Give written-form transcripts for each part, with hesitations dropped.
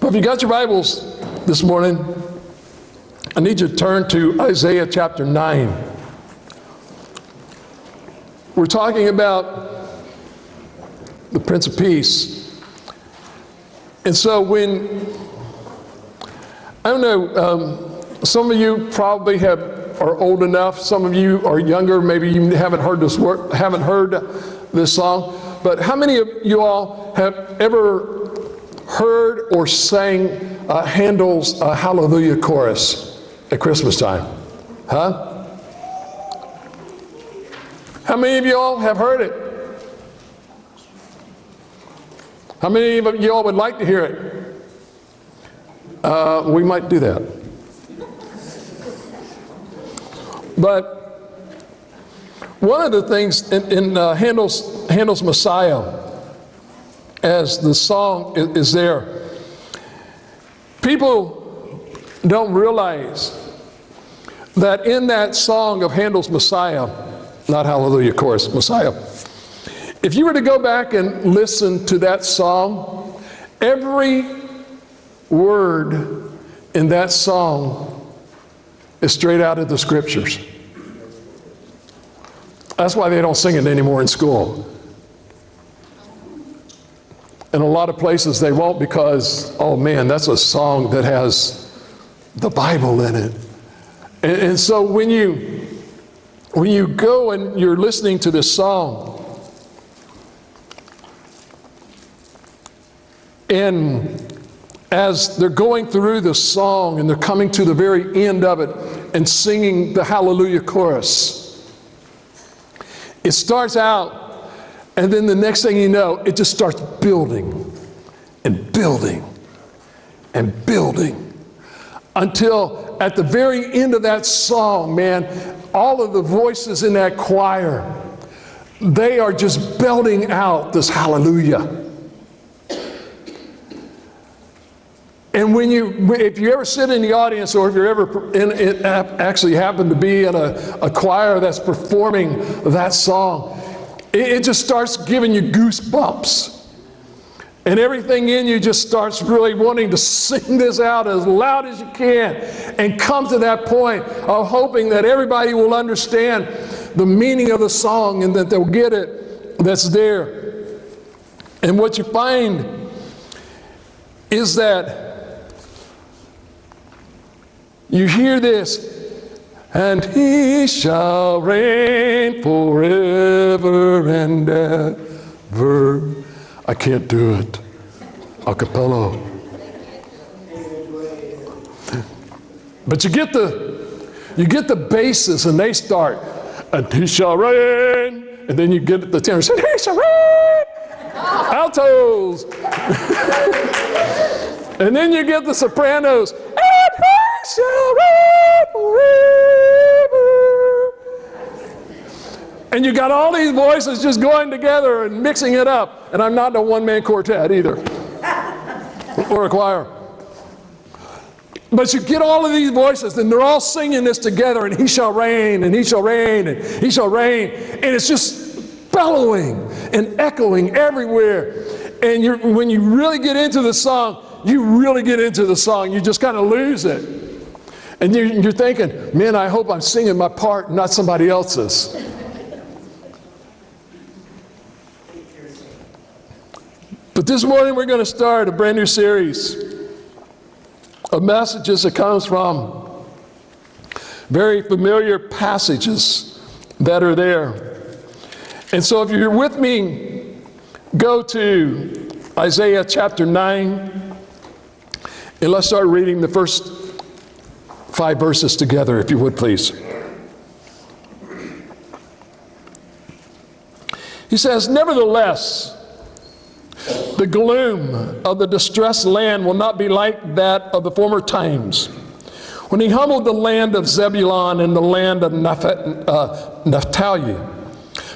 If you got your Bibles this morning, I need you to turn to Isaiah chapter 9. We're talking about the Prince of Peace. And so I don't know, some of you probably are old enough, some of you are younger, maybe you haven't heard this song, but how many of you all have ever heard or sang Handel's Hallelujah chorus at Christmas time? Huh? How many of you all have heard it? How many of you all would like to hear it? We might do that. But one of the things in Handel's Messiah, as the song is there, people don't realize that in that song of Handel's Messiah, not Hallelujah chorus, Messiah, if you were to go back and listen to that song, every word in that song is straight out of the scriptures. That's why they don't sing it anymore in school. In a lot of places they won't, because, oh man, that's a song that has the Bible in it. And so when you go and you're listening to this song, and as they're going through the song and they're coming to the very end of it and singing the Hallelujah chorus, it starts out, and then the next thing you know, it just starts building and building and building until at the very end of that song, man, all of the voices in that choir, they are just belting out this hallelujah. And if you ever sit in the audience, or if you're ever actually happen to be in a choir that's performing that song, it just starts giving you goosebumps. And everything in you just starts really wanting to sing this out as loud as you can and come to that point of hoping that everybody will understand the meaning of the song and that they'll get it that's there. And what you find is that you hear this, and he shall reign forever and ever. I can't do it a cappella. But you get the basses, and they start, and he shall reign, and then you get the tenor, and he shall reign, altos, and then you get the sopranos, and he shall reign forever. And you got all these voices just going together and mixing it up. And I'm not a one-man quartet either, or a choir. But you get all of these voices, and they're all singing this together, and he shall reign, and he shall reign, and he shall reign. And it's just bellowing and echoing everywhere. And when you really get into the song, you just kind of lose it. And you're thinking, man, I hope I'm singing my part, not somebody else's. But this morning we're going to start a brand new series of messages that comes from very familiar passages that are there. And so if you're with me go to Isaiah chapter 9, and let's start reading the first 5 verses together, if you would, please. He says, "Nevertheless, the gloom of the distressed land will not be like that of the former times, when he humbled the land of Zebulun and the land of Naphtali.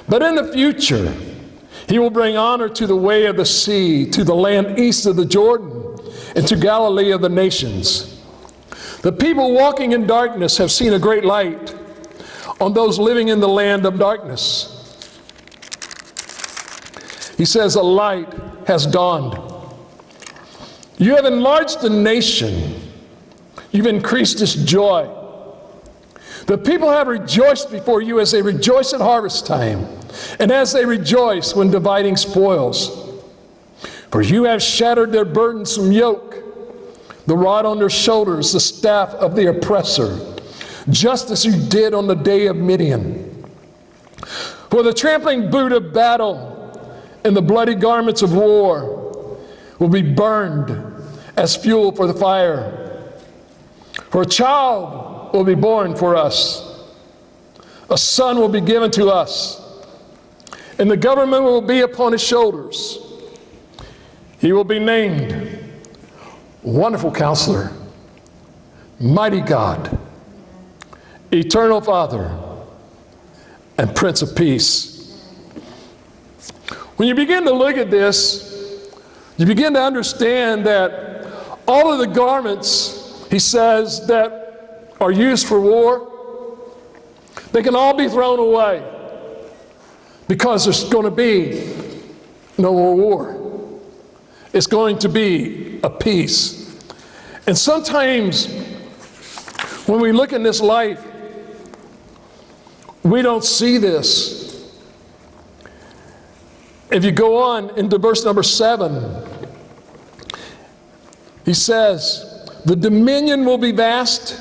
But in the future, he will bring honor to the way of the sea, to the land east of the Jordan, and to Galilee of the nations. The people walking in darkness have seen a great light. On those living in the land of darkness," he says, "a light has dawned. You have enlarged the nation. You've increased its joy. The people have rejoiced before you as they rejoice at harvest time, and as they rejoice when dividing spoils. For you have shattered their burdensome yoke, the rod on their shoulders, the staff of the oppressor, just as you did on the day of Midian. For the trampling boot of battle and the bloody garments of war will be burned as fuel for the fire. For a child will be born for us, a son will be given to us, and the government will be upon his shoulders. He will be named Wonderful Counselor, Mighty God, Eternal Father, and Prince of Peace." When you begin to look at this, you begin to understand that all of the garments, he says, that are used for war, they can all be thrown away, because there's going to be no more war. It's going to be a peace. And sometimes when we look in this life, we don't see this. If you go on into verse number 7, he says, "The dominion will be vast,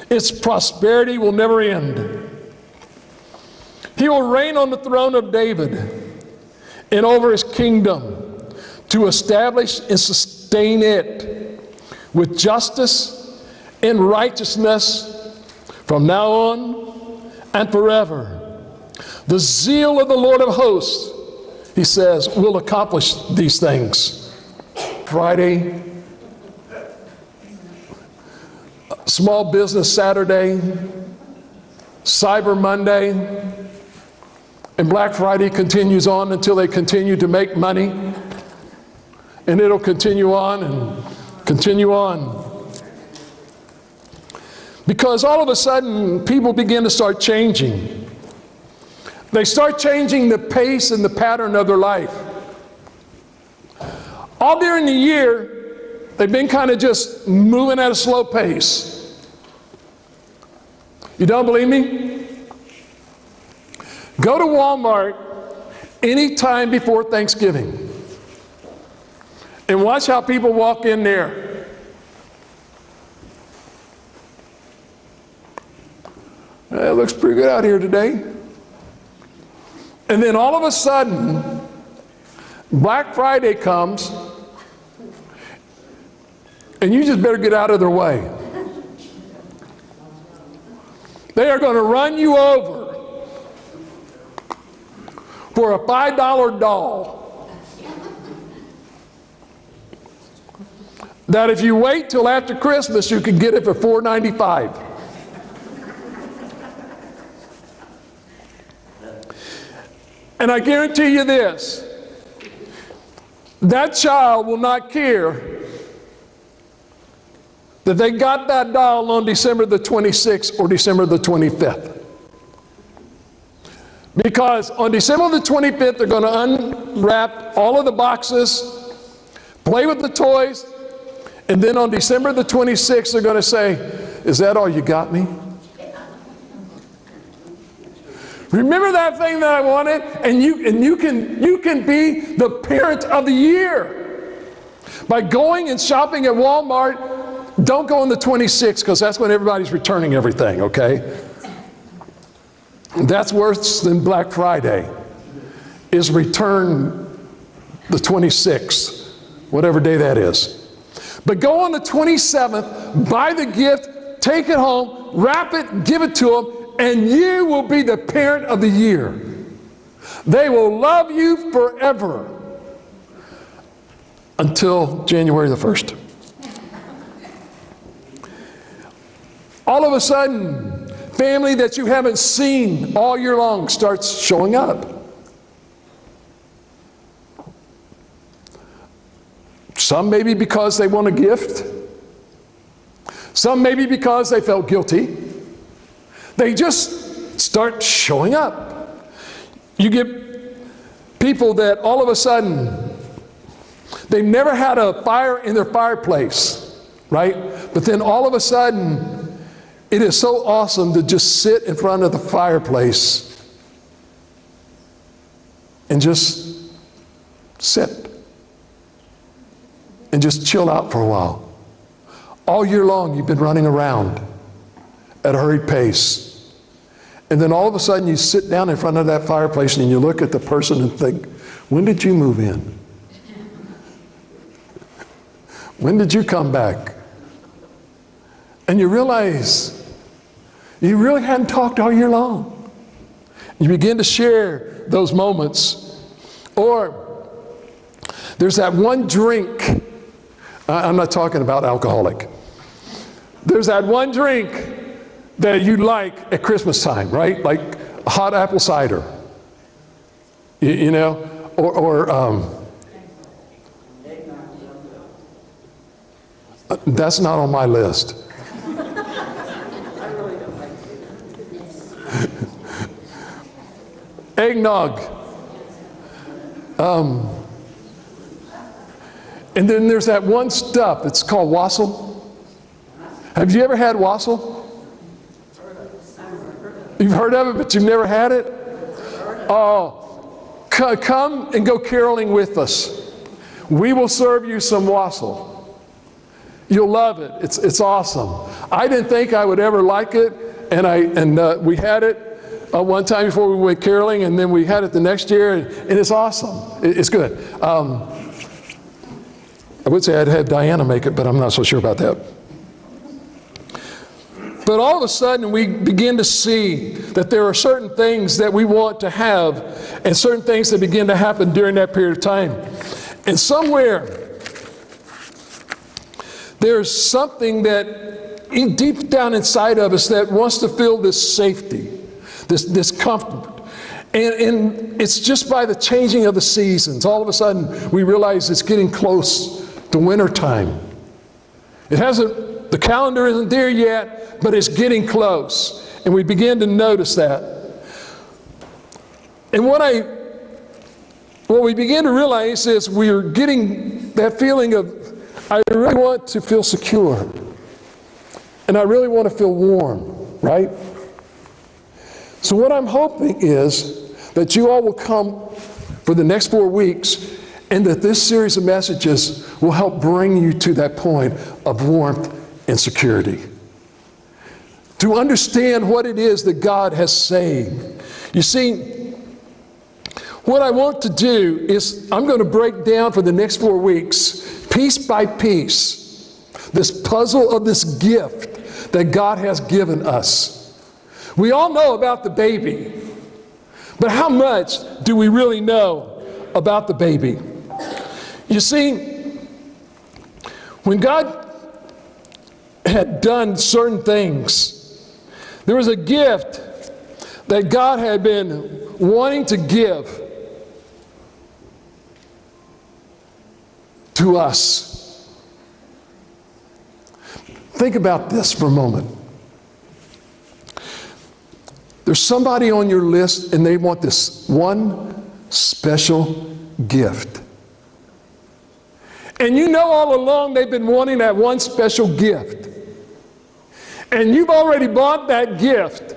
its prosperity will never end. He will reign on the throne of David and over his kingdom, to establish and sustain it with justice and righteousness from now on and forever. The zeal of the Lord of hosts," he says, "will accomplish these things." Friday, Small Business Saturday, Cyber Monday, and Black Friday continues on until they continue to make money. And it'll continue on and continue on. Because all of a sudden, people begin to start changing. They start changing the pace and the pattern of their life. All during the year, they've been kind of just moving at a slow pace. You don't believe me? Go to Walmart any time before Thanksgiving and watch how people walk in there. It looks pretty good out here today. And then all of a sudden, Black Friday comes, and you just better get out of their way. They are going to run you over for a $5 doll that if you wait till after Christmas, you can get it for $4.95. And I guarantee you this, that child will not care that they got that doll on December the 26th or December the 25th. Because on December the 25th, they're going to unwrap all of the boxes, play with the toys, and then on December the 26th, they're going to say, "Is that all you got me? Remember that thing that I wanted?" And you can be the parent of the year by going and shopping at Walmart. Don't go on the 26th, because that's when everybody's returning everything, okay? That's worse than Black Friday, is return the 26th, whatever day that is. But go on the 27th, buy the gift, take it home, wrap it, give it to them, and you will be the parent of the year. They will love you forever until January the 1st. All of a sudden, family that you haven't seen all year long starts showing up. Some maybe because they want a gift. Some maybe because they felt guilty. They just start showing up. You get people that all of a sudden, they've never had a fire in their fireplace, right? But then all of a sudden, it is so awesome to just sit in front of the fireplace and just sit and just chill out for a while. All year long, you've been running around at a hurried pace. And then all of a sudden, you sit down in front of that fireplace and you look at the person and think, when did you move in? When did you come back? And you realize you really hadn't talked all year long. You begin to share those moments. Or there's that one drink. I'm not talking about alcoholic. There's that one drink that you like at Christmas time, right? Like hot apple cider. You know? That's not on my list. Eggnog. And then there's that one stuff, it's called wassail. Have you ever had wassail? You've heard of it, but you've never had it? Oh, come and go caroling with us. We will serve you some wassail. You'll love it. It's awesome. I didn't think I would ever like it, and we had it one time before we went caroling, and then we had it the next year, and it's awesome. It's good. I would say I'd had Diana make it, but I'm not so sure about that. But all of a sudden, we begin to see that there are certain things that we want to have and certain things that begin to happen during that period of time. And somewhere, there's something that deep down inside of us that wants to feel this safety, this comfort. And it's just by the changing of the seasons. All of a sudden, we realize it's getting close to winter time. The calendar isn't there yet, but it's getting close. And we begin to notice that. And what we begin to realize is we're getting that feeling of, I really want to feel secure. And I really want to feel warm, right? So what I'm hoping is that you all will come for the next 4 weeks, and that this series of messages will help bring you to that point of warmth and security. To understand what it is that God has saved. You see, what I want to do is I'm going to break down for the next 4 weeks, piece by piece, this puzzle of this gift that God has given us. We all know about the baby, but how much do we really know about the baby? You see, when God had done certain things, there was a gift that God had been wanting to give to us. Think about this for a moment. There's somebody on your list and they want this one special gift. And you know all along they've been wanting that one special gift. And you've already bought that gift.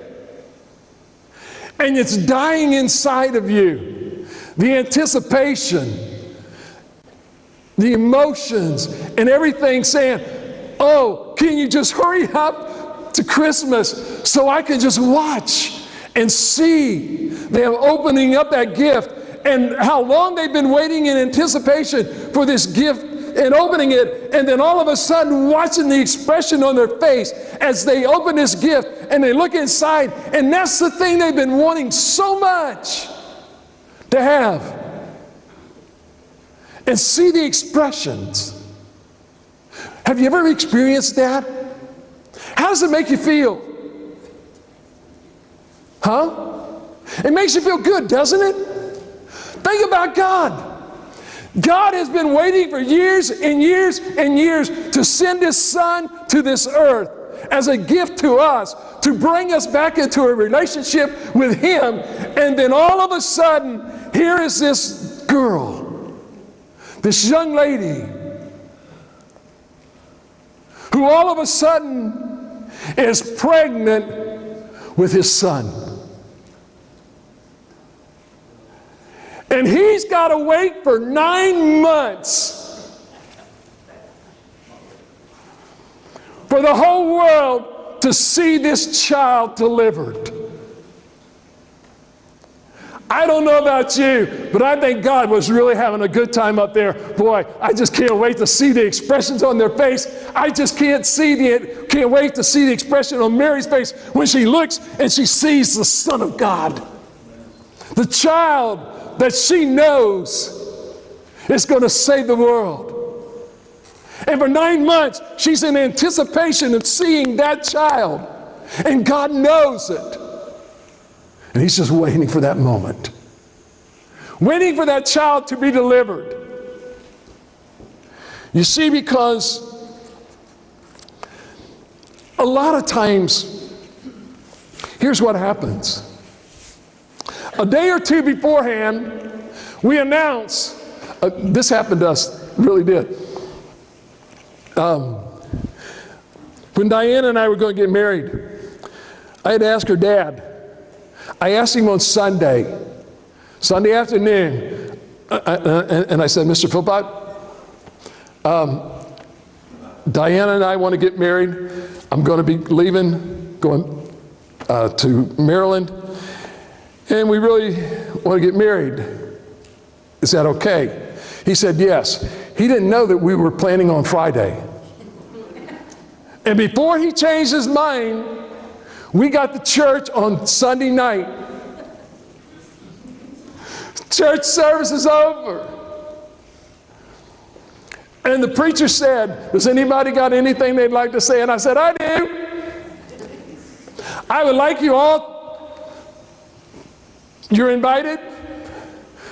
And it's dying inside of you. The anticipation, the emotions, and everything saying, oh, can you just hurry up to Christmas so I can just watch and see them opening up that gift and how long they've been waiting in anticipation for this gift and opening it, and then all of a sudden watching the expression on their face as they open this gift and they look inside, and that's the thing they've been wanting so much to have. And see the expressions. Have you ever experienced that? How does it make you feel? Huh? It makes you feel good, doesn't it? Think about God. God has been waiting for years and years and years to send His Son to this earth as a gift to us, to bring us back into a relationship with Him. And then all of a sudden, here is this girl, this young lady, who all of a sudden is pregnant with His Son. And he's got to wait for 9 months for the whole world to see this child delivered. I don't know about you, but I think God was really having a good time up there. Boy, I just can't wait to see the expressions on their face. I just can't wait to see the expression on Mary's face when she looks and she sees the Son of God. The child that she knows is going to save the world. And for 9 months, she's in anticipation of seeing that child. And God knows it. And He's just waiting for that moment. Waiting for that child to be delivered. You see, because a lot of times, here's what happens. A day or two beforehand, we announce, this happened to us, really did. When Diana and I were going to get married, I had to ask her dad. I asked him on Sunday afternoon, and I said, Mr. Philpott, Diana and I want to get married. I'm going to be leaving, going to Maryland. And we really want to get married. Is that okay? He said yes. He didn't know that we were planning on Friday. And before he changed his mind, we got to church on Sunday night. Church service is over. And the preacher said, does anybody got anything they'd like to say? And I said, I do. I would like you all. You're invited.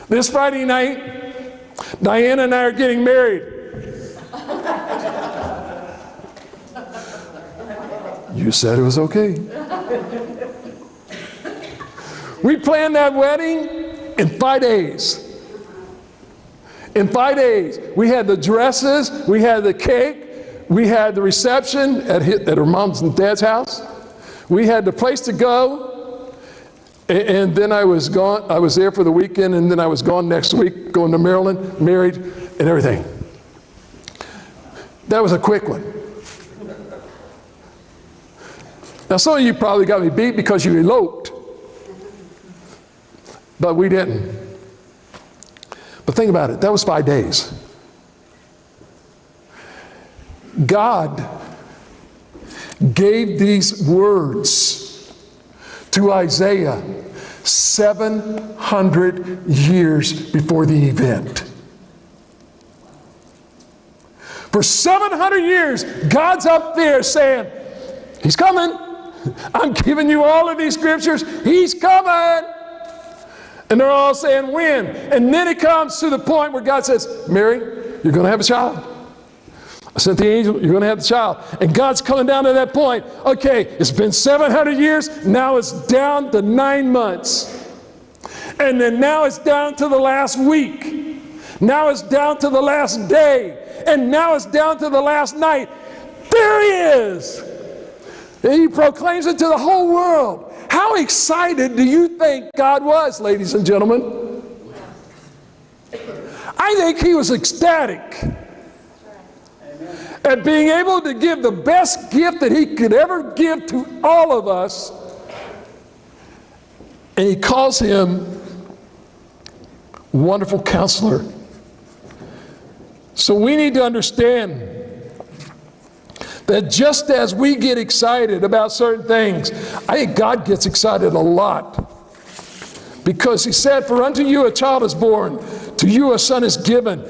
This Friday night, Diana and I are getting married. You said it was okay. We planned that wedding in 5 days. In 5 days. We had the dresses, we had the cake, we had the reception at her mom's and dad's house. We had the place to go. And then I was gone. I was there for the weekend, and then I was gone next week, going to Maryland, married, and everything. That was a quick one. Now, some of you probably got me beat because you eloped, but we didn't. But think about it. That was 5 days. God gave these words to Isaiah 700 years before the event. For 700 years, God's up there saying, He's coming. I'm giving you all of these scriptures. He's coming. And they're all saying, when? And then it comes to the point where God says, Mary, you're going to have a child. I sent the angel, you're going to have the child. And God's coming down to that point. Okay, it's been 700 years. Now it's down to 9 months. And then now it's down to the last week. Now it's down to the last day. And now it's down to the last night. There He is. And He proclaims it to the whole world. How excited do you think God was, ladies and gentlemen? I think He was ecstatic at being able to give the best gift that He could ever give to all of us. And He calls Him Wonderful Counselor. So we need to understand that just as we get excited about certain things, I think God gets excited a lot. Because he said, for unto you a child is born, to you a son is given,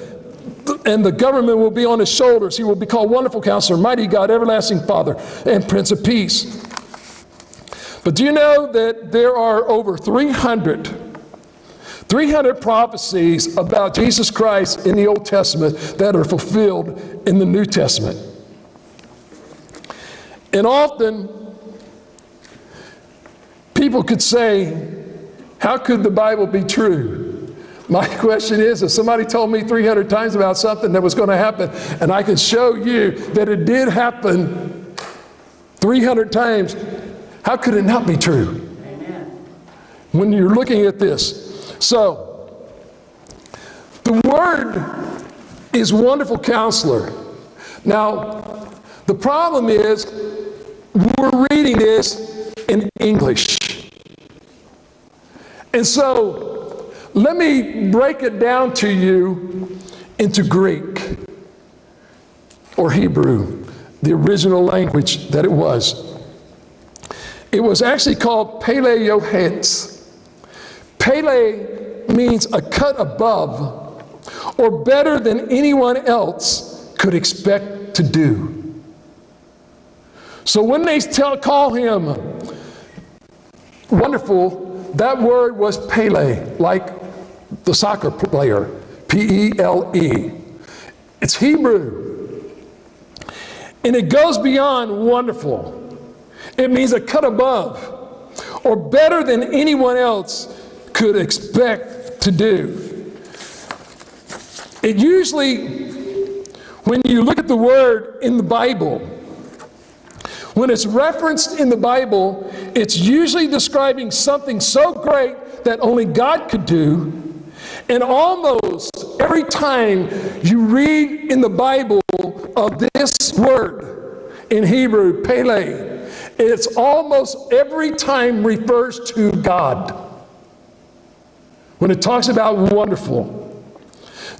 and the government will be on his shoulders. He will be called Wonderful Counselor, Mighty God, Everlasting Father, and Prince of Peace. But do you know that there are over 300 prophecies about Jesus Christ in the Old Testament that are fulfilled in the New Testament? And often, people could say, how could the Bible be true? My question is, if somebody told me 300 times about something that was going to happen, and I can show you that it did happen 300 times, how could it not be true? Amen. When you're looking at this. So, the word is Wonderful Counselor. Now, the problem is, we're reading this in English. And so, let me break it down to you into Greek or Hebrew, the original language that it was. It was actually called Pele-Yohetz. Pele means a cut above or better than anyone else could expect to do. So when they call him wonderful, that word was Pele, like the soccer player, P-E-L-E. It's Hebrew. And it goes beyond wonderful. It means a cut above, or better than anyone else could expect to do. It usually, when you look at the word in the Bible, when it's referenced in the Bible, it's usually describing something so great that only God could do. And almost every time you read in the Bible of this word in Hebrew, Pele, it's almost every time refers to God. When it talks about wonderful.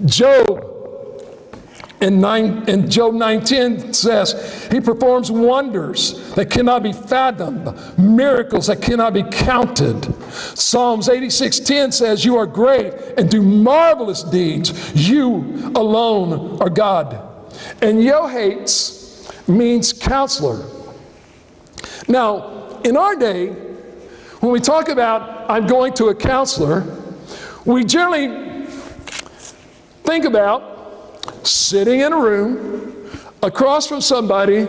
Job in Job 9:10 says, he performs wonders that cannot be fathomed, miracles that cannot be counted. Psalms 86:10 says, you are great and do marvelous deeds. You alone are God. And Yohetz means counselor. Now, in our day, when we talk about I'm going to a counselor, we generally think about sitting in a room across from somebody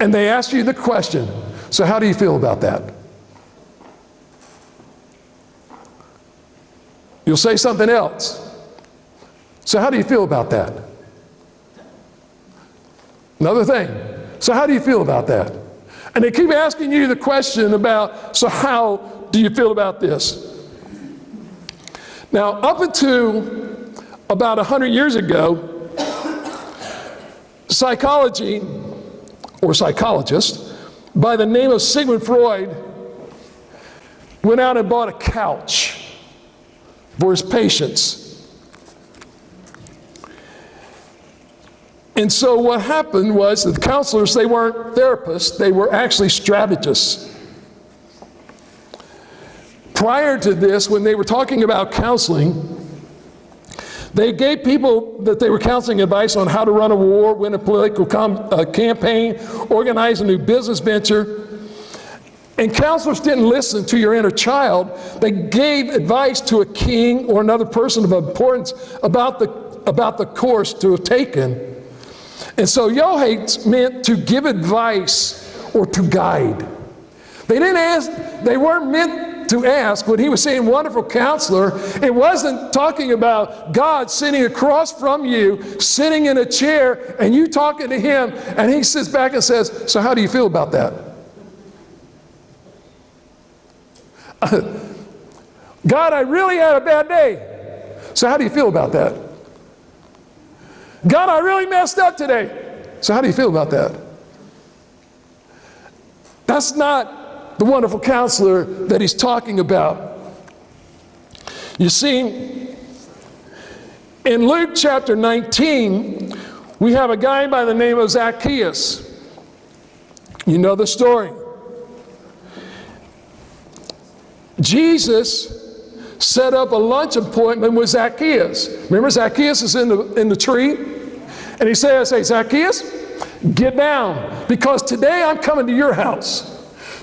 and they ask you the question, so how do you feel about that? You'll say something else. So how do you feel about that? Another thing. So how do you feel about that? And they keep asking you the question about, so how do you feel about this? Now, up until about 100 years ago, psychology, or psychologist, by the name of Sigmund Freud, went out and bought a couch for his patients. And so what happened was that the counselors, they weren't therapists, they were actually strategists. Prior to this, when they were talking about counseling, they gave people that they were counseling advice on how to run a war, win a political campaign, organize a new business venture. And counselors didn't listen to your inner child. They gave advice to a king or another person of importance about the course to have taken. And so Yohetz meant to give advice or to guide. They didn't ask, they weren't meant to ask. When he was saying wonderful counselor, it wasn't talking about God sitting across from you, sitting in a chair, and you talking to him, and he sits back and says, so how do you feel about that? God, I really had a bad day. So how do you feel about that? God, I really messed up today. So how do you feel about that? That's not the wonderful counselor that he's talking about. You see, In Luke chapter 19, we have a guy by the name of Zacchaeus. You know the story. Jesus set up a lunch appointment with Zacchaeus. Remember, Zacchaeus is in the tree? And he says, hey, Zacchaeus, get down, because today I'm coming to your house.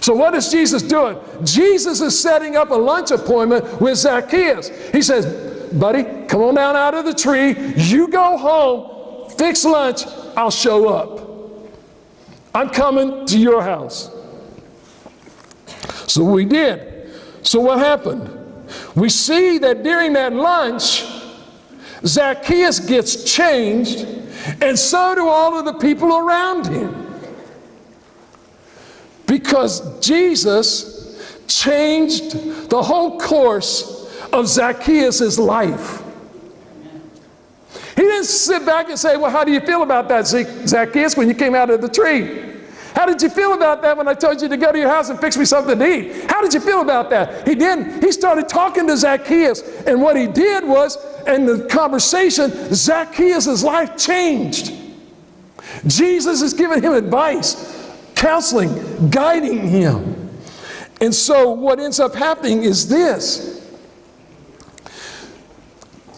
So what is Jesus doing? Jesus is setting up a lunch appointment with Zacchaeus. He says, buddy, come on down out of the tree. You go home, fix lunch, I'll show up. I'm coming to your house. So we did. So what happened? We see that during that lunch, Zacchaeus gets changed, and so do all of the people around him. Because Jesus changed the whole course of Zacchaeus' life. He didn't sit back and say, well, how do you feel about that, Zacchaeus, when you came out of the tree? How did you feel about that when I told you to go to your house and fix me something to eat? How did you feel about that? He didn't. He started talking to Zacchaeus, and what he did was, in the conversation, Zacchaeus' life changed. Jesus is giving him advice, counseling, guiding him. And so what ends up happening is this.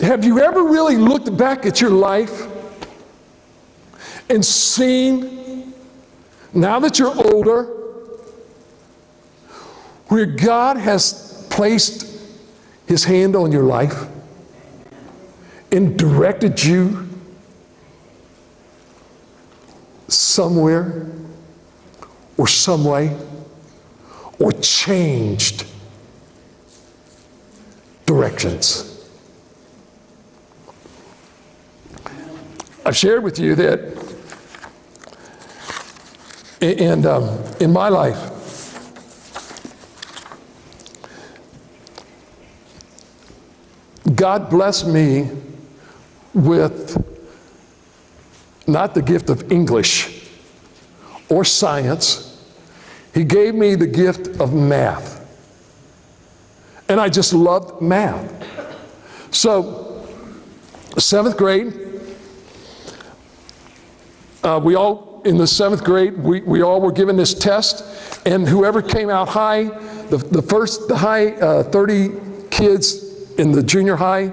Have you ever really looked back at your life and seen, now that you're older, where God has placed His hand on your life and directed you somewhere or some way, or changed directions? I've shared with you that in my life, God blessed me with not the gift of English or science. He gave me the gift of math. And I just loved math. So, 7th grade, we all, in the 7th grade, we all were given this test, and whoever came out high, the high 30 kids in the junior high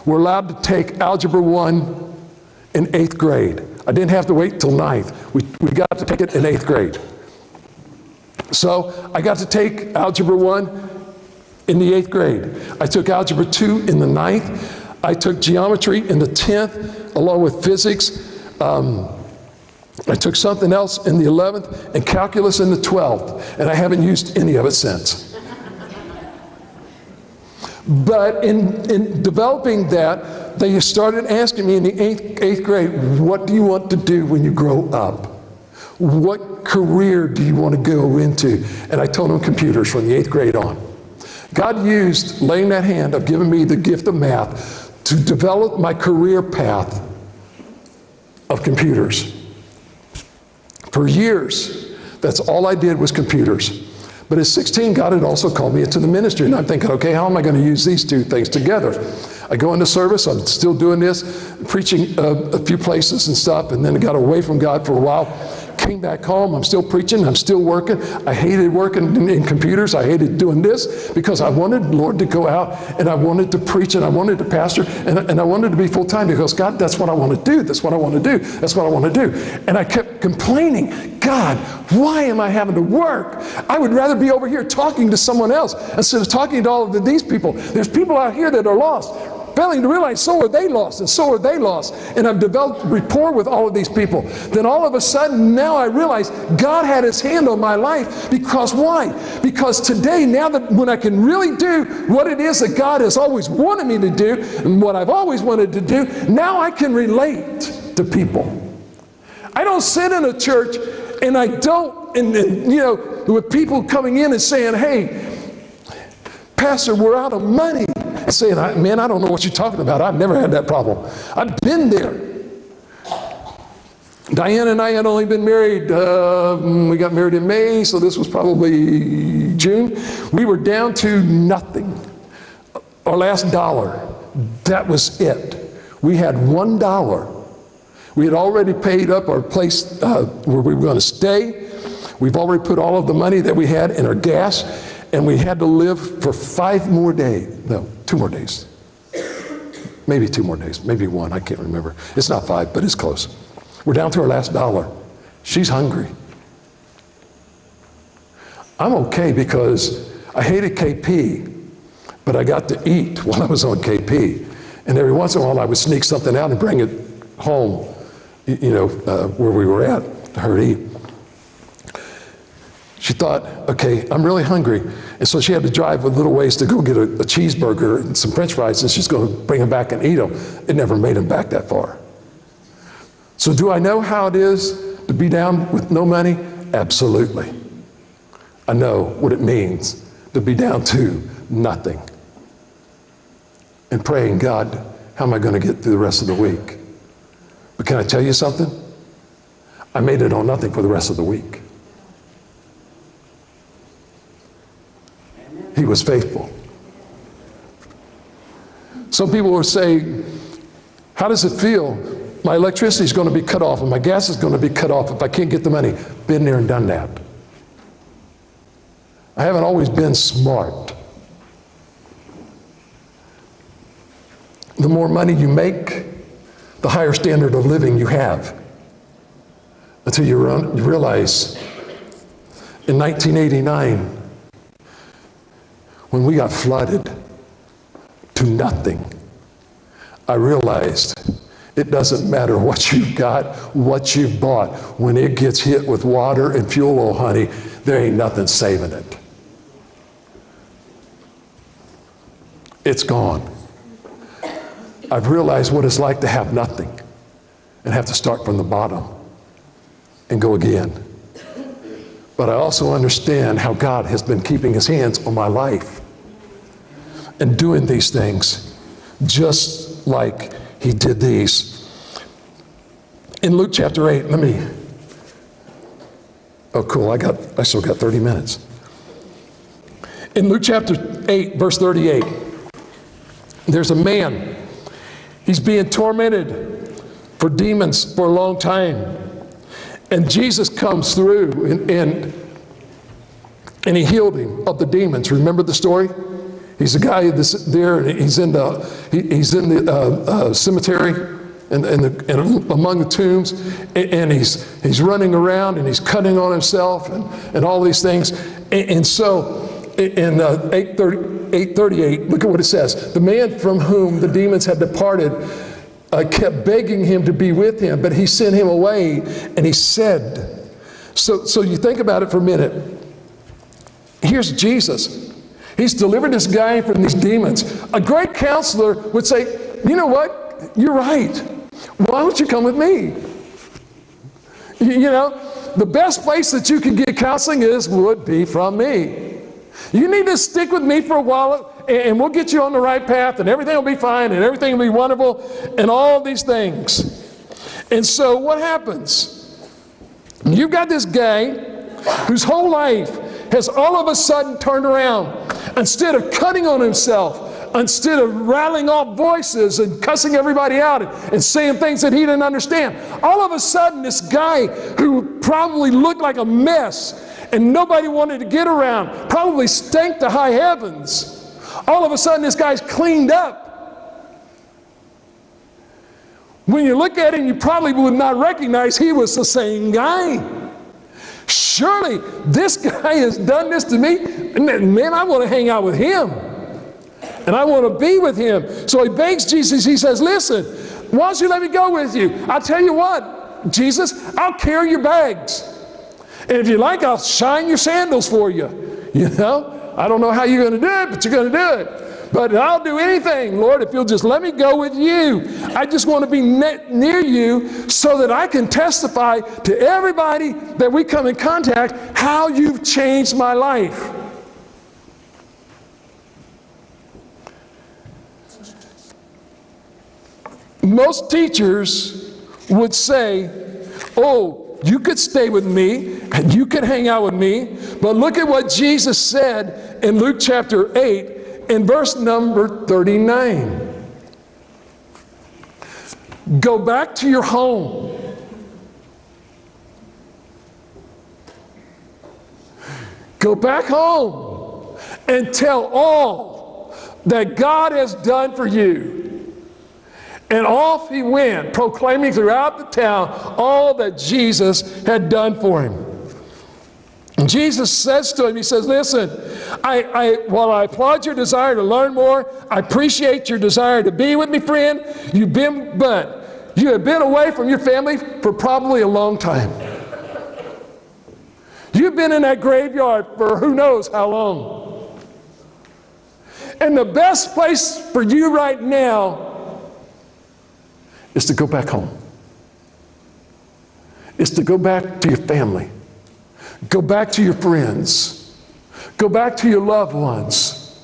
were allowed to take Algebra 1 in 8th grade. I didn't have to wait till 9th. We got to take it in 8th grade. So I got to take Algebra 1 in the 8th grade. I took Algebra 2 in the 9th. I took Geometry in the 10th, along with Physics. I took something else in the 11th, and Calculus in the 12th, and I haven't used any of it since. But in developing that, they started asking me in the 8th grade, what do you want to do when you grow up? What career do you want to go into? And I told them computers from the 8th grade on. God used laying that hand of giving me the gift of math to develop my career path of computers. For years, that's all I did was computers. But at 16, God had also called me into the ministry. And I'm thinking, okay, how am I going to use these two things together? I go into service, I'm still doing this, preaching a few places and stuff, and then I got away from God for a while. Came back home, I'm still preaching, I'm still working. I hated working in computers, I hated doing this, because I wanted the Lord to go out, and I wanted to preach, and I wanted to pastor, and I wanted to be full-time, because God, that's what I want to do, that's what I want to do, that's what I want to do. And I kept complaining, God, why am I having to work? I would rather be over here talking to someone else instead of talking to all of these people. There's people out here that are lost, failing to realize so are they lost, and so are they lost. And I've developed rapport with all of these people. Then all of a sudden, now I realize God had His hand on my life. Because why? Because today, now that when I can really do what it is that God has always wanted me to do, and what I've always wanted to do, now I can relate to people. I don't sit in a church and I don't, and you know, with people coming in and saying, hey, Pastor, we're out of money. And saying, man, I don't know what you're talking about. I've never had that problem. I've been there. Diane and I had only been married, we got married in May, so this was probably June. We were down to nothing. Our last dollar, that was it. We had $1. We had already paid up our place where we were going to stay. We've already put all of the money that we had in our gas, and we had to live for 5 more days. No, 2 more days. Maybe 2 more days, maybe 1, I can't remember. It's not 5, but it's close. We're down to our last $1. She's hungry. I'm okay because I hated KP, but I got to eat while I was on KP. And every once in a while I would sneak something out and bring it home, where we were at, to her to eat. She thought, okay, I'm really hungry. And so she had to drive a little ways to go get a cheeseburger and some French fries, and she's going to bring them back and eat them. It never made them back that far. So do I know how it is to be down with no money? Absolutely. I know what it means to be down to nothing. And praying, God, how am I going to get through the rest of the week? But can I tell you something? I made it on nothing for the rest of the week. He was faithful. Some people will say, how does it feel? My electricity is going to be cut off and my gas is going to be cut off if I can't get the money. Been there and done that. I haven't always been smart. The more money you make, the higher standard of living you have. Until you realize in 1989, when we got flooded to nothing, I realized it doesn't matter what you've got, what you've bought. When it gets hit with water and fuel oil, honey, there ain't nothing saving it. It's gone. I've realized what it's like to have nothing and have to start from the bottom and go again. But I also understand how God has been keeping his hands on my life and doing these things just like he did these. In Luke chapter 8, oh cool, I still got 30 minutes. In Luke chapter 8, verse 38, there's a man. He's being tormented for demons for a long time. And Jesus comes through and he healed him of the demons. Remember the story? He's a guy there, and he's in the cemetery and among the tombs, and he's running around and he's cutting on himself and all these things. And so in 8:38, look at what it says. The man from whom the demons had departed kept begging him to be with him, but he sent him away, and he said, so you think about it for a minute. Here's Jesus. He's delivered this guy from these demons. A great counselor would say, you know what? You're right. Why don't you come with me? The best place that you can get counseling would be from me. You need to stick with me for a while, and we'll get you on the right path, and everything will be fine, and everything will be wonderful, and all these things. And so what happens? You've got this guy whose whole life has all of a sudden turned around. Instead of cutting on himself, instead of rattling off voices and cussing everybody out and saying things that he didn't understand, all of a sudden this guy who probably looked like a mess and nobody wanted to get around, probably stank to high heavens, all of a sudden this guy's cleaned up. When you look at him, you probably would not recognize he was the same guy. Surely this guy has done this to me, and man, I want to hang out with him, and I want to be with him. So he begs Jesus. He says, listen, why don't you let me go with you? I'll tell you what, Jesus, I'll carry your bags, and if you like, I'll shine your sandals for you. I don't know how you're going to do it, but you're going to do it. But I'll do anything, Lord, if you'll just let me go with you. I just want to be near you so that I can testify to everybody that we come in contact how you've changed my life. Most teachers would say, oh, you could stay with me and you could hang out with me, but look at what Jesus said in Luke chapter 8 in verse number 39. Go back to your home. Go back home and tell all that God has done for you. And off he went, proclaiming throughout the town all that Jesus had done for him. And Jesus says to him, he says, listen, while I applaud your desire to learn more, I appreciate your desire to be with me, friend. But you have been away from your family for probably a long time. You've been in that graveyard for who knows how long. And the best place for you right now is to go back home. Is to go back to your family. Go back to your friends. Go back to your loved ones.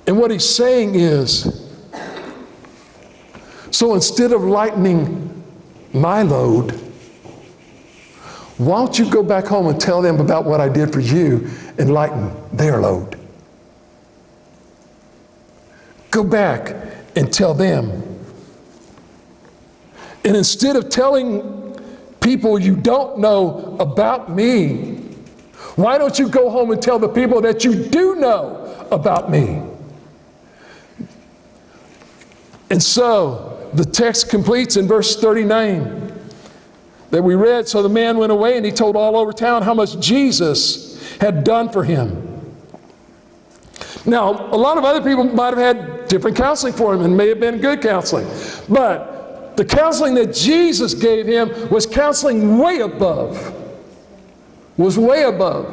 And what he's saying is, so instead of lightening my load, why don't you go back home and tell them about what I did for you and lighten their load? Go back and tell them. And instead of telling people you don't know about me, why don't you go home and tell the people that you do know about me? And so the text completes in verse 39 that we read. So the man went away and he told all over town how much Jesus had done for him. Now, a lot of other people might have had different counseling for him and may have been good counseling. But the counseling that Jesus gave him was counseling way above. Was way above.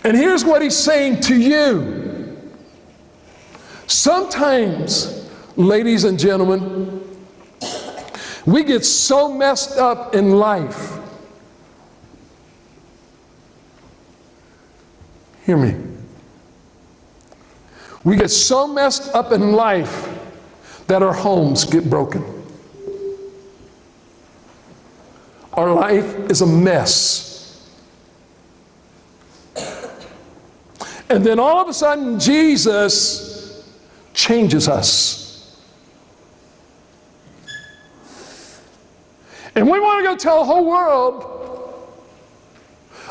And here's what he's saying to you. Sometimes, ladies and gentlemen, we get so messed up in life. Hear me. We get so messed up in life that our homes get broken. Our life is a mess. And then all of a sudden, Jesus changes us. And we want to go tell the whole world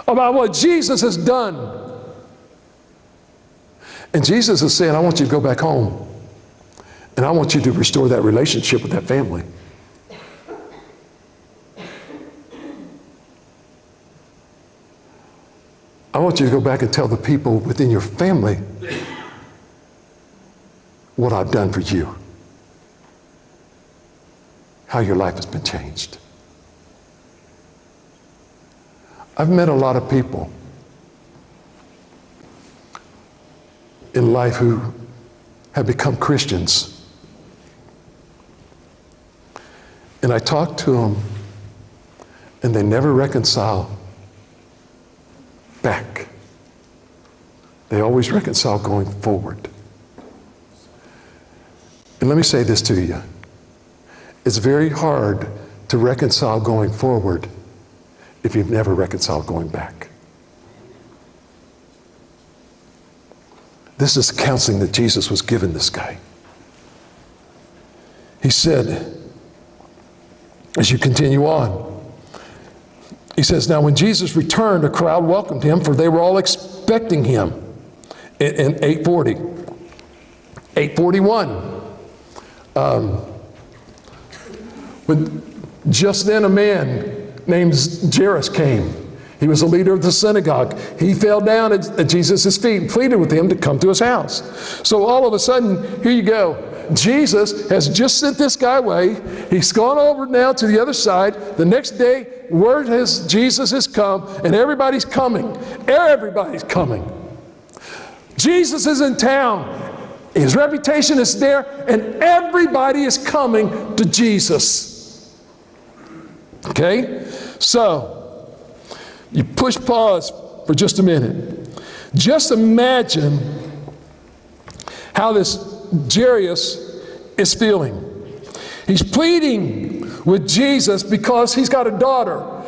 about what Jesus has done. And Jesus is saying, I want you to go back home. And I want you to restore that relationship with that family. I want you to go back and tell the people within your family what I've done for you. How your life has been changed. I've met a lot of people in life who have become Christians. And I talk to them and they never reconcile back. They always reconcile going forward. And let me say this to you. It's very hard to reconcile going forward if you've never reconciled going back. This is the counseling that Jesus was giving this guy. He said, as you continue on, he says, now when Jesus returned, a crowd welcomed him, for they were all expecting him. In 840. 841. When just then a man named Jairus came. He was a leader of the synagogue. He fell down at Jesus' feet and pleaded with him to come to his house. So all of a sudden, here you go. Jesus has just sent this guy away. He's gone over now to the other side. The next day, word has Jesus has come, and everybody's coming. Everybody's coming. Jesus is in town. His reputation is there, and everybody is coming to Jesus. Okay? So, you push pause for just a minute. Just imagine how this Jairus is feeling. He's pleading with Jesus because he's got a daughter,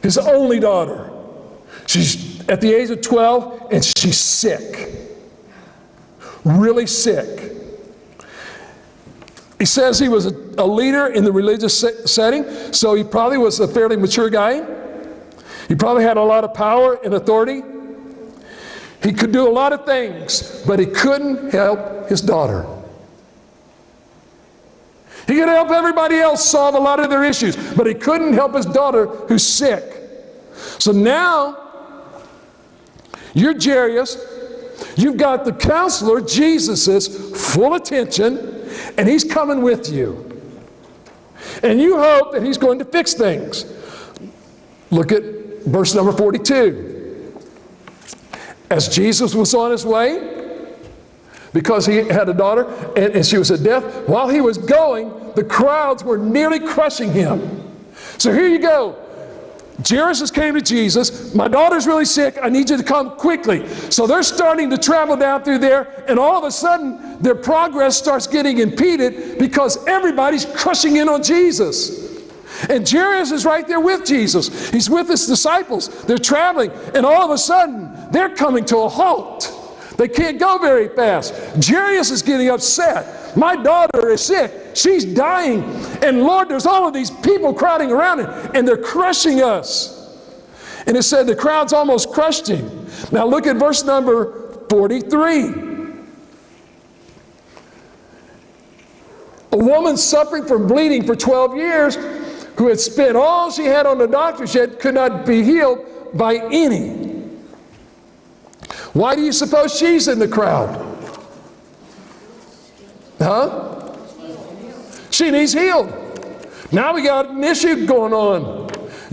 his only daughter. She's at the age of 12 and she's sick. Really sick. He says he was a leader in the religious setting, so he probably was a fairly mature guy. He probably had a lot of power and authority. He could do a lot of things, but he couldn't help his daughter. He could help everybody else solve a lot of their issues, but he couldn't help his daughter who's sick. So now, you're Jairus. You've got the counselor, Jesus' full attention, and he's coming with you. And you hope that he's going to fix things. Look at verse number 42. As Jesus was on his way, because he had a daughter and she was at death, while he was going, the crowds were nearly crushing him. So here you go. Jairus came to Jesus. My daughter's really sick. I need you to come quickly. So they're starting to travel down through there, and all of a sudden, their progress starts getting impeded because everybody's crushing in on Jesus. And Jairus is right there with Jesus. He's with his disciples. They're traveling, and all of a sudden, they're coming to a halt. They can't go very fast. Jairus is getting upset. My daughter is sick. She's dying. And Lord, there's all of these people crowding around it, and they're crushing us. And it said the crowds almost crushed him. Now look at verse number 43. A woman suffering from bleeding for 12 years, who had spent all she had on the doctors, yet could not be healed by any. Why do you suppose she's in the crowd? Huh? She needs healed. Now we got an issue going on.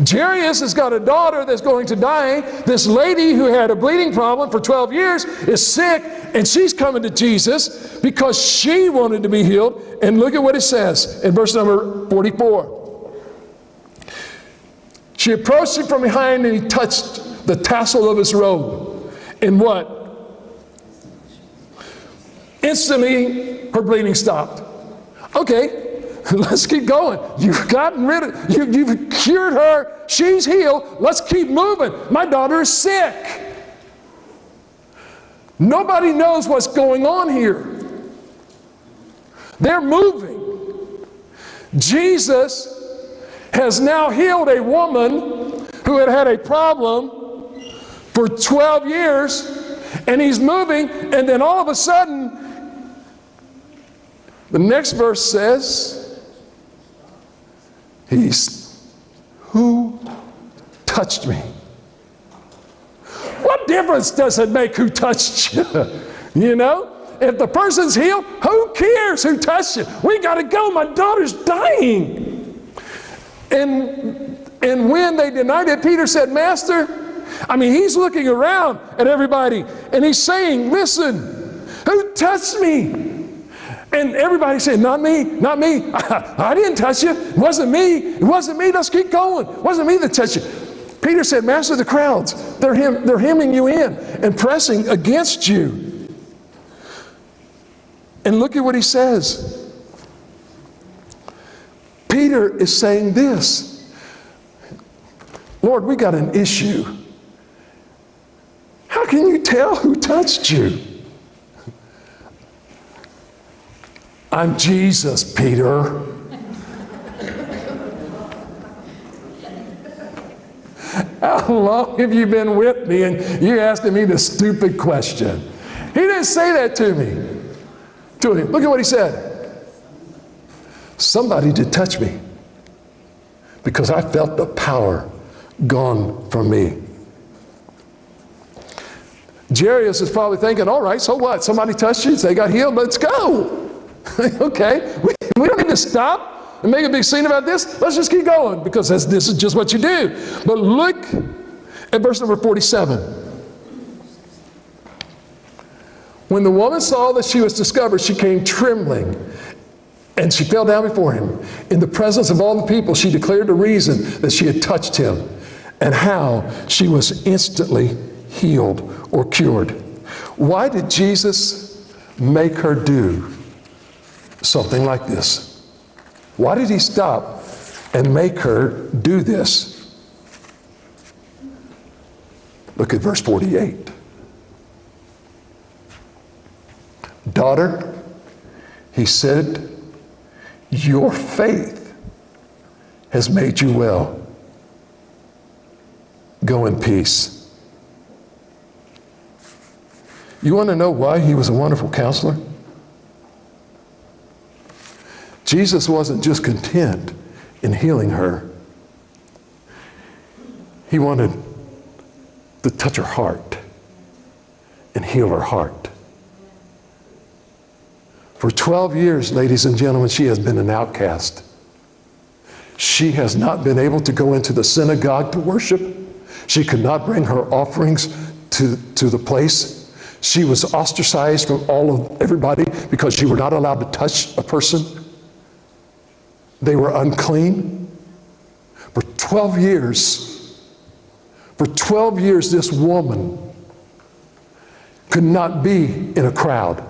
Jairus has got a daughter that's going to die. This lady who had a bleeding problem for 12 years is sick, and she's coming to Jesus because she wanted to be healed. And look at what it says in verse number 44. She approached him from behind, and he touched the tassel of his robe. And what? Instantly, her bleeding stopped. Okay, let's keep going. You've gotten rid of, you've cured her. She's healed. Let's keep moving. My daughter is sick. Nobody knows what's going on here. They're moving. Jesus has now healed a woman who had had a problem for 12 years, and he's moving, and then all of a sudden, the next verse says, who touched me? What difference does it make who touched you? You know? If the person's healed, who cares who touched you? We got to go. My daughter's dying. And when they denied it, Peter said, Master, he's looking around at everybody, and he's saying, listen, who touched me? And everybody said, not me, not me. I didn't touch you. It wasn't me. It wasn't me. Let's keep going. It wasn't me that touched you. Peter said, Master, the crowds, they're hemming you in and pressing against you. And look at what he says. Peter is saying this. Lord, we got an issue. How can you tell who touched you? I'm Jesus, Peter. How long have you been with me and you're asking me this stupid question? He didn't say that to me. To him. Look at what he said. Somebody did touch me because I felt the power gone from me. Jairus is probably thinking, all right, so what? Somebody touched you, they got healed, let's go. Okay, we don't need to stop and make a big scene about this. Let's just keep going because this is just what you do. But look at verse number 47. When the woman saw that she was discovered, she came trembling, and she fell down before him. In the presence of all the people, she declared the reason that she had touched him and how she was instantly healed or cured. Why did Jesus make her do something like this? Why did he stop and make her do this? Look at verse 48. Daughter, he said, your faith has made you well. Go in peace. You want to know why he was a wonderful counselor? Jesus wasn't just content in healing her. He wanted to touch her heart and heal her heart. For 12 years, ladies and gentlemen, she has been an outcast. She has not been able to go into the synagogue to worship. She could not bring her offerings to the place. She was ostracized from everybody because she was not allowed to touch a person. They were unclean. For 12 years, this woman could not be in a crowd.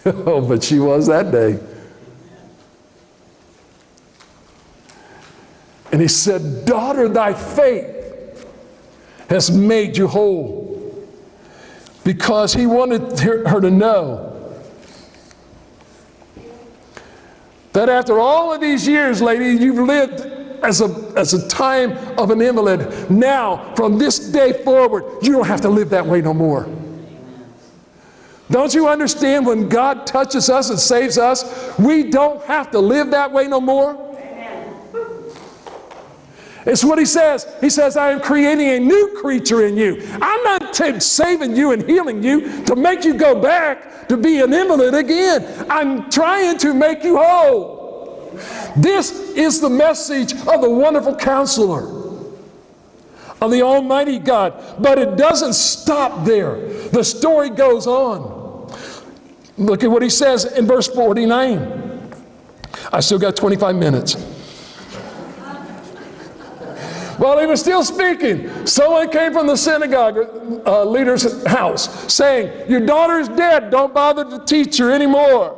Oh, but she was that day. And he said, daughter, thy faith has made you whole. Because he wanted her to know that after all of these years, lady, you've lived as a time of an invalid. Now, from this day forward, you don't have to live that way no more. Don't you understand, when God touches us and saves us, we don't have to live that way no more? Amen. It's what he says. He says, I am creating a new creature in you. I'm not saving you and healing you to make you go back to be an invalid again. I'm trying to make you whole. This is the message of the wonderful counselor, of the Almighty God. But it doesn't stop there. The story goes on. Look at what he says in verse 49. I still got 25 minutes. While he was still speaking, someone came from the synagogue leader's house saying, your daughter is dead. Don't bother to teach her anymore.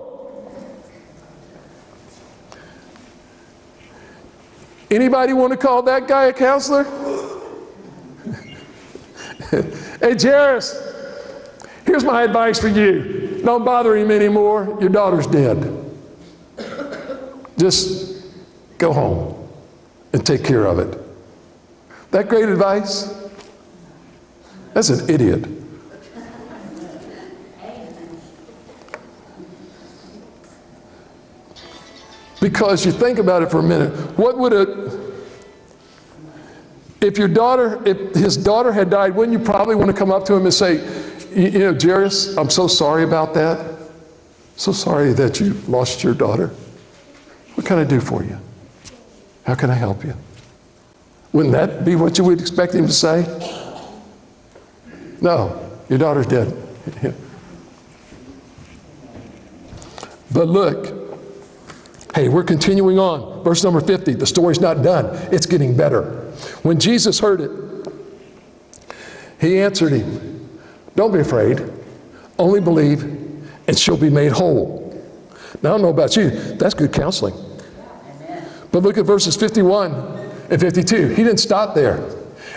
Anybody want to call that guy a counselor? Hey, Jairus, here's my advice for you. Don't bother him anymore. Your daughter's dead. Just go home and take care of it. That great advice? That's an idiot. Because you think about it for a minute. What would if his daughter had died, wouldn't you probably want to come up to him and say, you know, Jairus, I'm so sorry about that. So sorry that you lost your daughter. What can I do for you? How can I help you? Wouldn't that be what you would expect him to say? No, your daughter's dead. But look, hey, we're continuing on. Verse number 50, the story's not done. It's getting better. When Jesus heard it, he answered him, don't be afraid, only believe, and she'll be made whole. Now, I don't know about you, that's good counseling. But look at verses 51 and 52. He didn't stop there.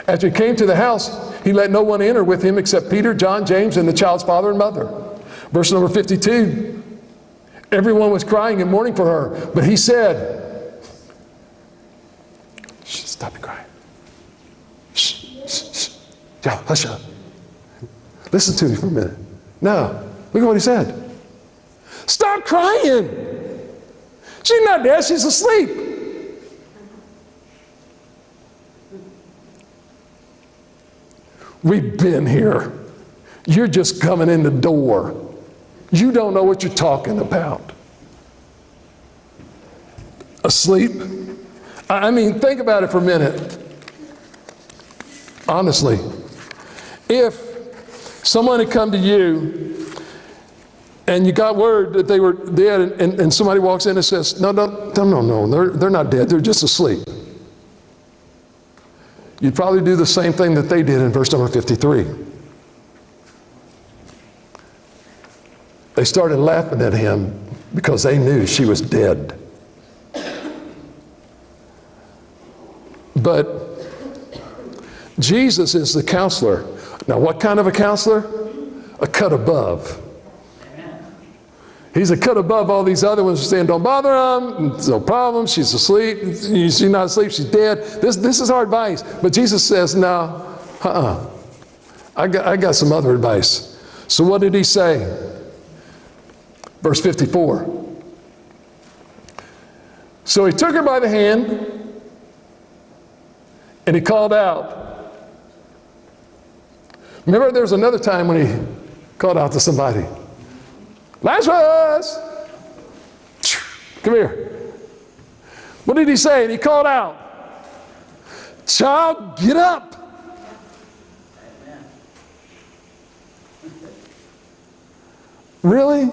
After he came to the house, he let no one enter with him except Peter, John, James, and the child's father and mother. Verse number 52, everyone was crying and mourning for her, but he said, shh, stop crying. Shh, shh, shh. Yeah, hush up. Listen to me for a minute. No, look at what he said. Stop crying. She's not dead, she's asleep. We've been here. You're just coming in the door. You don't know what you're talking about. Asleep? I mean, think about it for a minute. Honestly, if someone had come to you and you got word that they were dead, and somebody walks in and says, no, they're not dead, they're just asleep. You'd probably do the same thing that they did in verse number 53. They started laughing at him because they knew she was dead. But Jesus is the counselor. Now, what kind of a counselor? A cut above. He's a cut above all these other ones saying, don't bother him, no problem, she's asleep, she's not asleep, she's dead. This is our advice. But Jesus says, no, I got some other advice. So what did he say? Verse 54. So he took her by the hand and he called out. Remember, there was another time when he called out to somebody. Lazarus! Come here. What did he say? And he called out, child, get up. Really?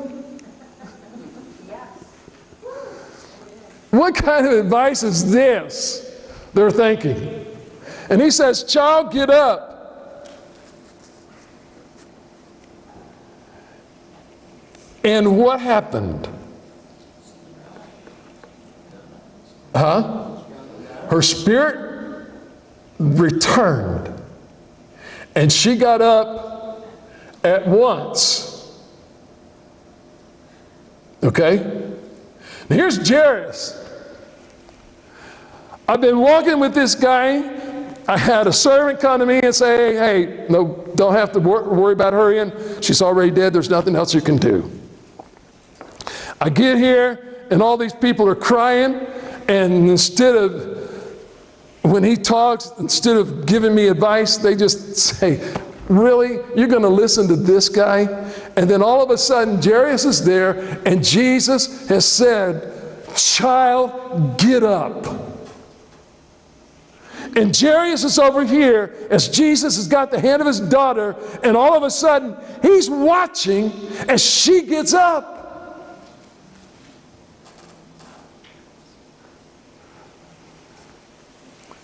What kind of advice is this? They're thinking. And he says, child, get up. And what happened? Her spirit returned. And she got up at once. Okay? Now here's Jairus. I've been walking with this guy. I had a servant come to me and say, hey, no, don't have to worry about hurrying. She's already dead. There's nothing else you can do. I get here, and all these people are crying, and instead of, when he talks, instead of giving me advice, they just say, really? You're going to listen to this guy? And then all of a sudden, Jairus is there, and Jesus has said, child, get up. And Jairus is over here as Jesus has got the hand of his daughter, and all of a sudden, he's watching as she gets up.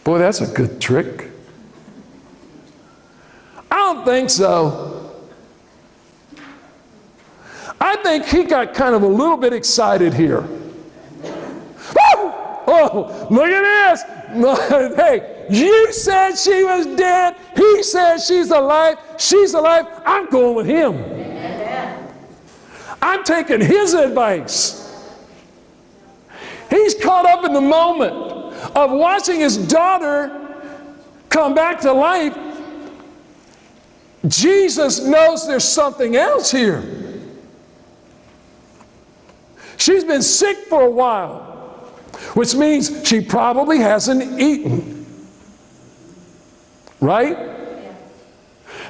Boy, that's a good trick. I don't think so. I think he got kind of a little bit excited here. Woo! Oh, look at this. Hey, you said she was dead. He said she's alive. She's alive. I'm going with him. I'm taking his advice. He's caught up in the moment of watching his daughter come back to life. Jesus knows there's something else here. She's been sick for a while, which means she probably hasn't eaten. Right? Yeah.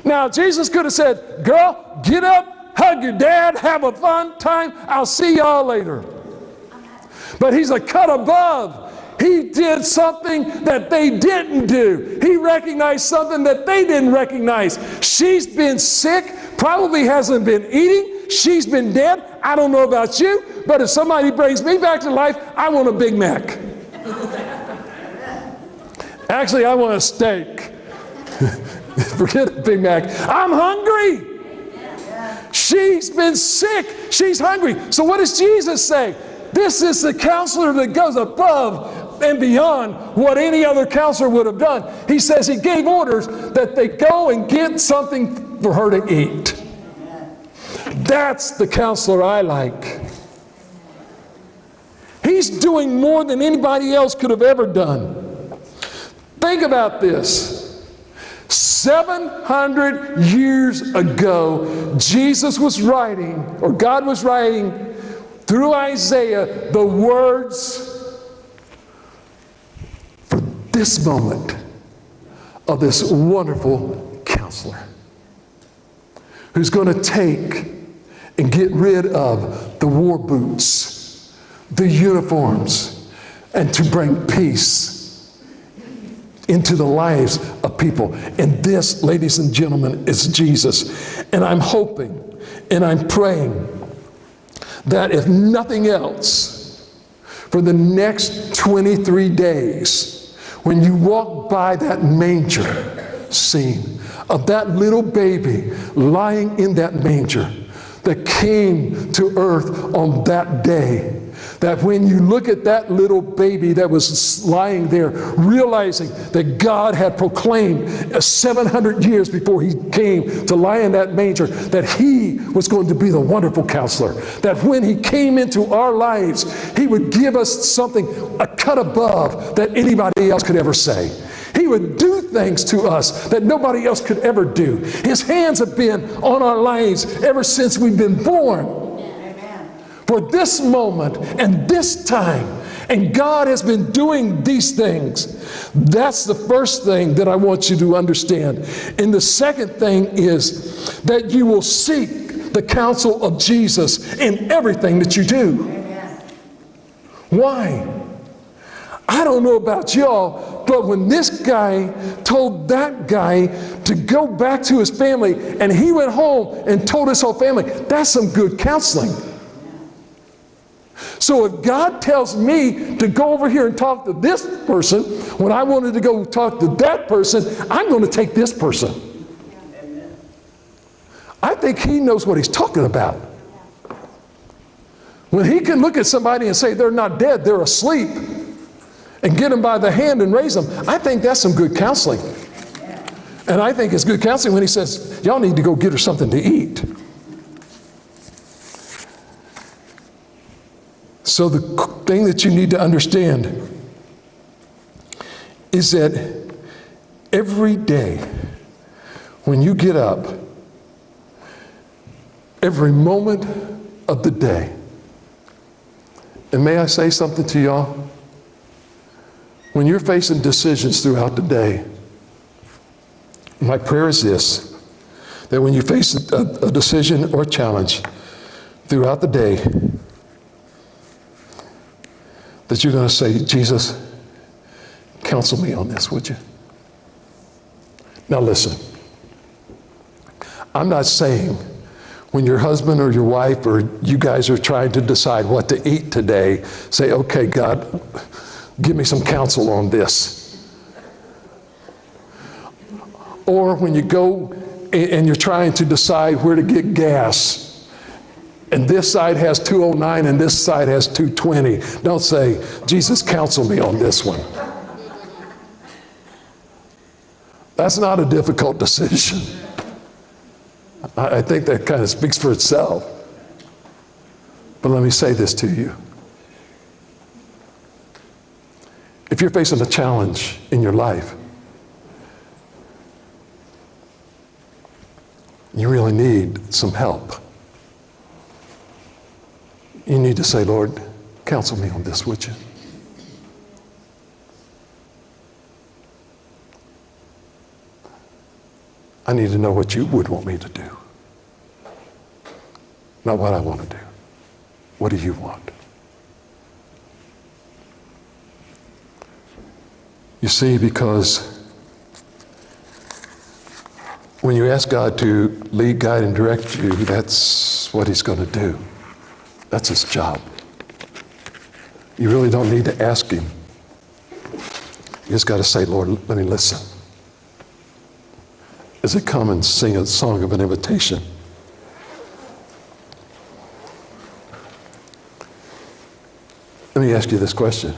Now, Jesus could have said, girl, get up, hug your dad, have a fun time. I'll see y'all later. But he's a cut above. He did something that they didn't do. He recognized something that they didn't recognize. She's been sick, probably hasn't been eating. She's been dead. I don't know about you, but if somebody brings me back to life, I want a Big Mac. Actually, I want a steak. Forget a Big Mac. I'm hungry. She's been sick. She's hungry. So what does Jesus say? This is the counselor that goes above and beyond what any other counselor would have done. He says he gave orders that they go and get something for her to eat. That's the counselor I like. He's doing more than anybody else could have ever done. Think about this. 700 years ago, Jesus was writing, or God was writing through Isaiah, the words for this moment of this wonderful counselor who's going to take and get rid of the war boots, the uniforms, and to bring peace into the lives of people. And this, ladies and gentlemen, is Jesus. And I'm hoping and I'm praying that if nothing else, for the next 23 days, when you walk by that manger scene of that little baby lying in that manger that came to earth on that day, That when you look at that little baby that was lying there, realizing that God had proclaimed 700 years before he came to lie in that manger, that he was going to be the wonderful counselor. That when he came into our lives, he would give us something, a cut above that anybody else could ever say. He would do things to us that nobody else could ever do. His hands have been on our lives ever since we've been born. For this moment and this time, and God has been doing these things. That's the first thing that I want you to understand. And the second thing is that you will seek the counsel of Jesus in everything that you do. Amen. Why? I don't know about y'all, but when this guy told that guy to go back to his family, and he went home and told his whole family, that's some good counseling. So if God tells me to go over here and talk to this person, when I wanted to go talk to that person, I'm going to take this person. I think he knows what he's talking about. When he can look at somebody and say they're not dead, they're asleep, and get them by the hand and raise them, I think that's some good counseling. And I think it's good counseling when he says, y'all need to go get her something to eat. So the thing that you need to understand is that every day when you get up, every moment of the day, and may I say something to y'all? When you're facing decisions throughout the day, my prayer is this, that when you face a decision or a challenge throughout the day, that you're going to say, Jesus, counsel me on this, would you? Now listen, I'm not saying when your husband or your wife or you guys are trying to decide what to eat today, say, okay, God, give me some counsel on this. Or when you go and you're trying to decide where to get gas, and this side has 209 and this side has 220. Don't say, Jesus, counsel me on this one. That's not a difficult decision. I think that kind of speaks for itself. But let me say this to you. If you're facing a challenge in your life, you really need some help. You need to say, Lord, counsel me on this, would you? I need to know what you would want me to do. Not what I want to do. What do you want? You see, because when you ask God to lead, guide, and direct you, that's what he's going to do. That's his job. You really don't need to ask him. You just got to say, Lord, let me listen. As they come and sing a song of an invitation. Let me ask you this question.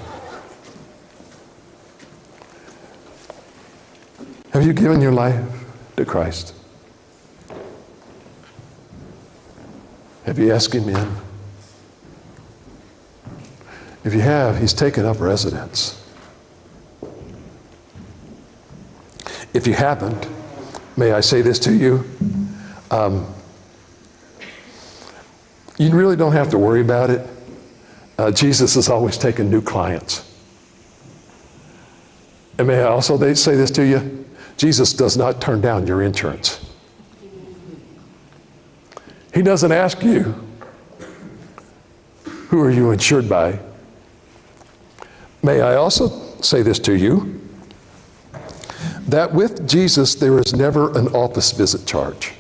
Have you given your life to Christ? Have you asked him in? If you have, he's taken up residence. If you haven't, may I say this to you? You really don't have to worry about it. Jesus is always taking new clients. And may I also say this to you? Jesus does not turn down your insurance. He doesn't ask you, who are you insured by? May I also say this to you, that with Jesus there is never an office visit charge.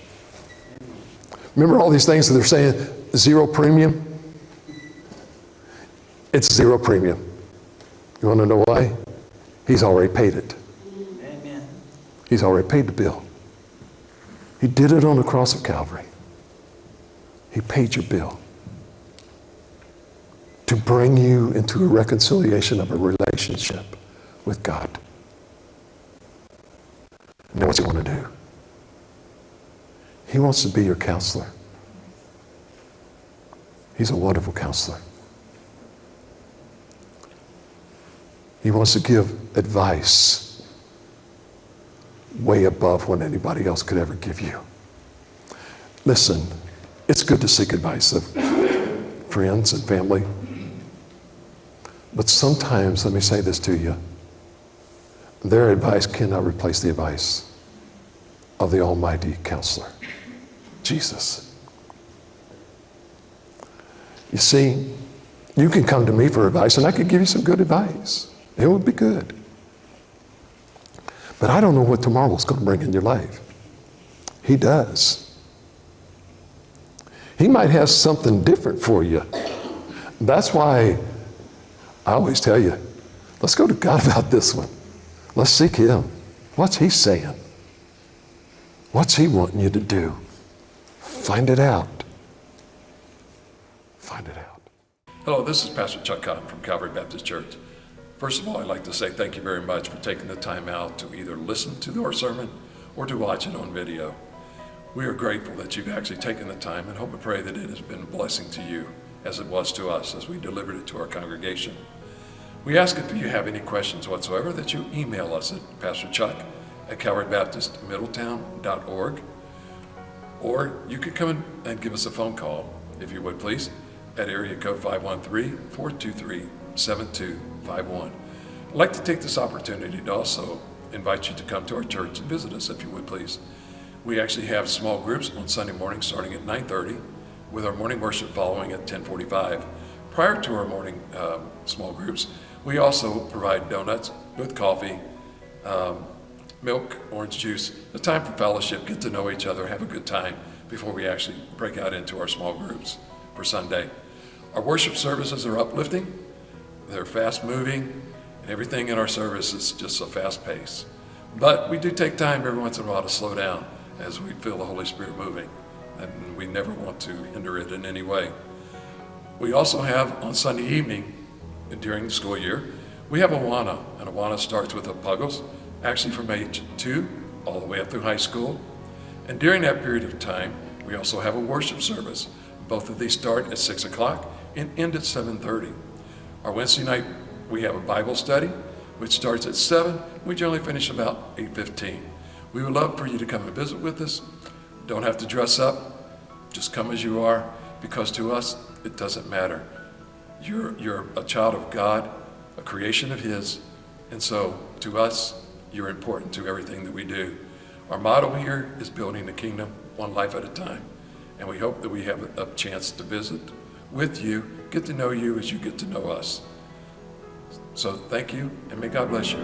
Remember all these things that they're saying, zero premium? It's zero premium. You want to know why? He's already paid it. Amen. He's already paid the bill. He did it on the cross of Calvary. He paid your bill. to bring you into a reconciliation of a relationship with God. You know what you want to do? He wants to be your counselor. He's a wonderful counselor. He wants to give advice way above what anybody else could ever give you. Listen, it's good to seek advice of friends and family. But sometimes, let me say this to you, their advice cannot replace the advice of the Almighty Counselor, Jesus. You see, you can come to me for advice, and I could give you some good advice. It would be good. But I don't know what tomorrow's going to bring in your life. He does. He might have something different for you. That's why I always tell you, let's go to God about this one. Let's seek Him. What's He saying? What's He wanting you to do? Find it out. Find it out. Hello, this is Pastor Chuck Cotton from Calvary Baptist Church. First of all, I'd like to say thank you very much for taking the time out to either listen to our sermon or to watch it on video. We are grateful that you've actually taken the time and hope and pray that it has been a blessing to you as it was to us as we delivered it to our congregation. We ask if you have any questions whatsoever that you email us at pastorchuck@calvarybaptistmiddletown.org, or you could come and give us a phone call, if you would please, at area code 513-423-7251. I'd like to take this opportunity to also invite you to come to our church and visit us, if you would please. We actually have small groups on Sunday morning starting at 9:30, with our morning worship following at 10:45. Prior to our morning small groups, we also provide donuts with coffee, milk, orange juice, a time for fellowship, get to know each other, have a good time before we actually break out into our small groups for Sunday. Our worship services are uplifting, they're fast moving, and everything in our service is just a fast pace. But we do take time every once in a while to slow down as we feel the Holy Spirit moving, and we never want to hinder it in any way. We also have on Sunday evening, during the school year, we have Awana, and Awana starts with the Puggles, actually from age 2 all the way up through high school. And during that period of time, we also have a worship service. Both of these start at 6 o'clock and end at 7:30. Our Wednesday night, we have a Bible study, which starts at 7. We generally finish about 8:15. We would love for you to come and visit with us. Don't have to dress up. Just come as you are, because to us, it doesn't matter. You're a child of God, a creation of His, and so to us, you're important to everything that we do. Our motto here is building the kingdom one life at a time, and we hope that we have a chance to visit with you, get to know you as you get to know us. So thank you, and may God bless you.